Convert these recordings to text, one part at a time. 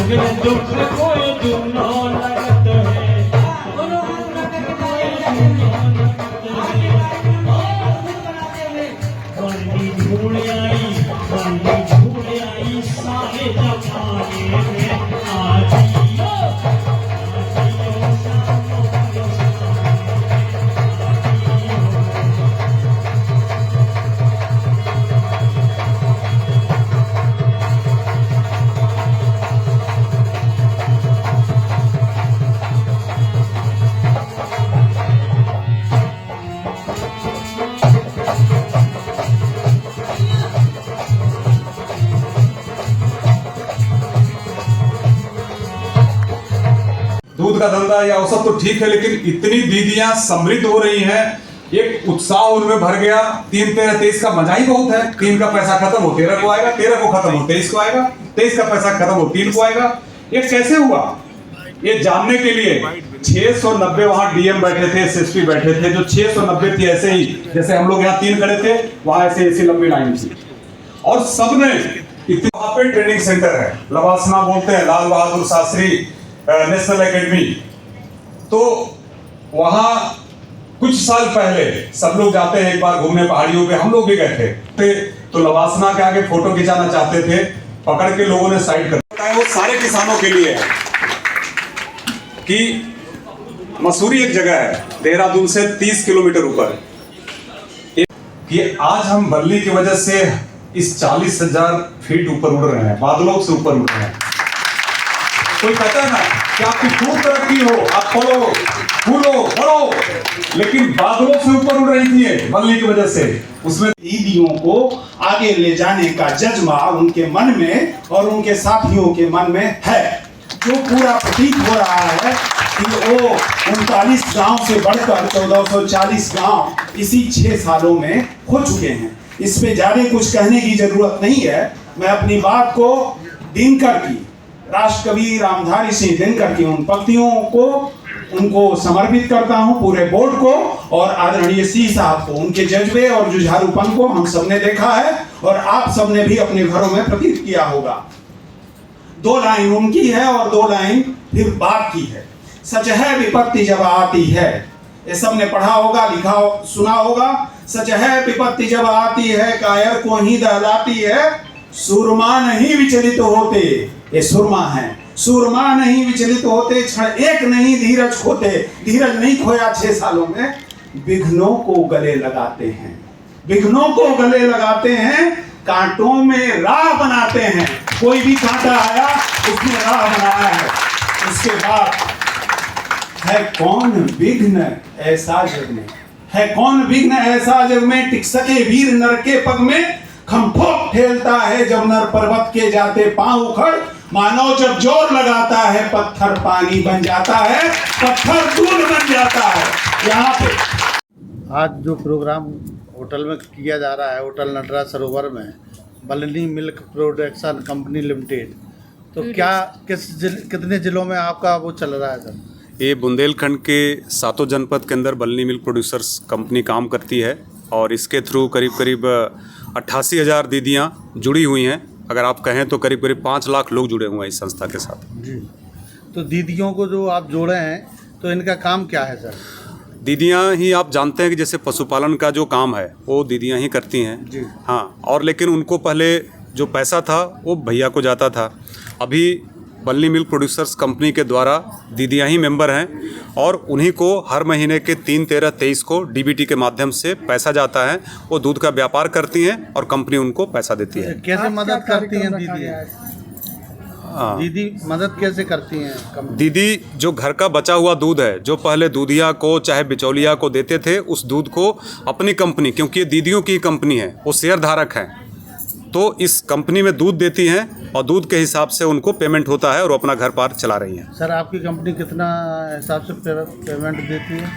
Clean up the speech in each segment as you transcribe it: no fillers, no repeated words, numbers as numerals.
दुख कोई दुनो लगत है, बंदी ढूंढ आई, बंदी ढूंढ आई सारे जमाने में आजियो, आजियो शानो दूध का धंधा या औसत तो ठीक है, लेकिन इतनी दीदियां समृद्ध हो रही हैं, एक उत्साह उनमें भर गया। 3, 13, 23 का मजा ही बहुत है। 3 का पैसा खत्म हो 13 को आएगा, 13 को खत्म हो 23 को आएगा, 23 का पैसा खत्म हो 3 को आएगा। ये कैसे हुआ, ये जानने के लिए 690 वहां डीएम बैठे थे, एसएसपी बैठे थे, जो 690 थी ऐसे ही, जैसे हम लोग यहाँ 3 खड़े थे, वहां ऐसे लंबी लाइन थी, और सबने वहां पे ट्रेनिंग सेंटर है, लवासना बोलते हैं, लाल बहादुर शास्त्री नेशनल एकेडमी। तो वहां कुछ साल पहले सब लोग जाते हैं एक बार घूमने पहाड़ियों पे, हम लोग भी गए थे, तो लवासना के आगे फोटो खिंचाना चाहते थे, पकड़ के लोगों ने साइड कर। वो सारे किसानों के लिए है कि मसूरी एक जगह है देहरादून से 30 किलोमीटर ऊपर, कि आज हम बल्ली की वजह से इस 40,000 फीट ऊपर उड़ रहे हैं, बादलों से ऊपर उड़ रहे हैं। कोई कहता है ना कि आपकी खूब तरक्की हो, आप फलो फूलो बढ़ो, लेकिन बादलों से ऊपर उड़ रही थी बल्ली की वजह से। उसमें दीदियों को आगे ले जाने का जज्बा उनके मन में और उनके साथियों के मन में है, जो पूरा प्रतीत हो रहा है कि वो 39 गांव से बढ़कर 1440 गांव इसी 6 सालों में हो चुके हैं। इस पे ज्यादा कुछ कहने की जरूरत नहीं है। मैं अपनी बात को दिनकर की, राष्ट्रकवि रामधारी सिंह दिनकर की उन पंक्तियों को उनको समर्पित करता हूं, पूरे बोर्ड को और आदरणीय सिंह साहब को। उनके जज्बे और जुझारूपन को हम सबने देखा है और आप सबने भी अपने घरों में प्रतीत किया होगा। 2 लाइन उनकी है और 2 लाइन फिर बाप की है। सच है विपत्ति जब आती है, ये सबने पढ़ा होगा, लिखा सुना होगा। सच है विपत्ति जब आती है, कायर को ही दहलाती है, सूरमा नहीं विचलित होते, ये सुरमा है, सूरमा नहीं विचलित होते, क्षण एक नहीं धीरज खोते। धीरज नहीं खोया 6 सालों में, विघ्नों को गले लगाते हैं, विघ्नों को गले लगाते हैं, कांटों में राह बनाते हैं। कोई भी कांटा आया उसमें राह बनाया है। उसके बाद है कौन विघ्न ऐसा जग में, है कौन विघ्न ऐसा जग में, टिक सके वीर नर के पग में, खमफोक ठेलता है जब नर पर्वत के जाते पांव उखड़, मानव जब जोर लगाता है पत्थर पानी बन जाता है, पत्थर दूध बन जाता है। यहाँ पे आज जो प्रोग्राम होटल में किया जा रहा है, होटल नटराज सरोवर में, बल्ली मिल्क प्रोडक्शन कंपनी लिमिटेड, तो क्या कितने जिलों में आपका वो चल रहा है सर? ये बुंदेलखंड के 7 जनपद के अंदर बल्ली मिल्क प्रोड्यूसर्स कंपनी काम करती है, और इसके थ्रू करीब करीब 88,000 दीदियाँ जुड़ी हुई हैं। अगर आप कहें तो करीब करीब 5 लाख लोग जुड़े हुए हैं इस संस्था के साथ। जी, तो दीदियों को जो आप जोड़े हैं, तो इनका काम क्या है सर? दीदियाँ ही, आप जानते हैं कि जैसे पशुपालन का जो काम है वो दीदियाँ ही करती हैं जी। हाँ, और लेकिन उनको पहले जो पैसा था वो भैया को जाता था। अभी बल्ली मिल्क प्रोड्यूसर्स कंपनी के द्वारा दीदियाँ ही मेंबर हैं, और उन्हीं को हर महीने के 3, 13, 23 को डीबीटी के माध्यम से पैसा जाता है। वो दूध का व्यापार करती हैं और कंपनी उनको पैसा देती है। कैसे मदद करती हैं दीदी? दीदी मदद कैसे करती हैं? दीदी जो घर का बचा हुआ दूध है, जो पहले दूधिया को चाहे बिचौलिया को देते थे, उस दूध को अपनी कंपनी, क्योंकि ये दीदियों की कंपनी है, वो शेयर धारक हैं, तो इस कंपनी में दूध देती हैं और दूध के हिसाब से उनको पेमेंट होता है और वो अपना घर पार चला रही हैं। सर आपकी कंपनी कितना हिसाब से पेमेंट देती है?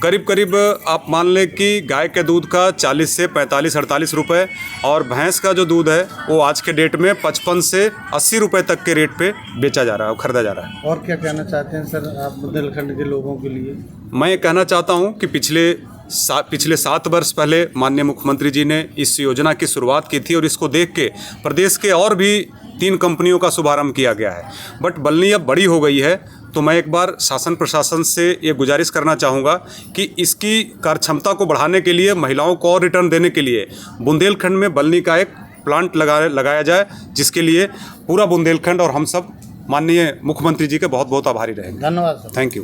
करीब करीब आप मान लें कि गाय के दूध का 40 से 45-48 रुपये, और भैंस का जो दूध है वो आज के डेट में 55 से 80 रुपये तक के रेट पे बेचा जा रहा है और ख़रीदा जा रहा है। और क्या कहना चाहते हैं सर आप बुंदेलखंड के लोगों के लिए? मैं ये कहना चाहता हूँ कि पिछले 7 वर्ष पहले माननीय मुख्यमंत्री जी ने इस योजना की शुरुआत की थी, और इसको देख के प्रदेश के और भी 3 कंपनियों का शुभारंभ किया गया है। बट बल्लनी अब बड़ी हो गई है, तो मैं एक बार शासन प्रशासन से ये गुजारिश करना चाहूँगा कि इसकी कार्यक्षमता को बढ़ाने के लिए, महिलाओं को और रिटर्न देने के लिए बुंदेलखंड में बल्लनी का एक प्लांट लगाया जाए, जिसके लिए पूरा बुंदेलखंड और हम सब माननीय मुख्यमंत्री जी के बहुत बहुत आभारी रहेंगे। धन्यवाद सर। Thank you.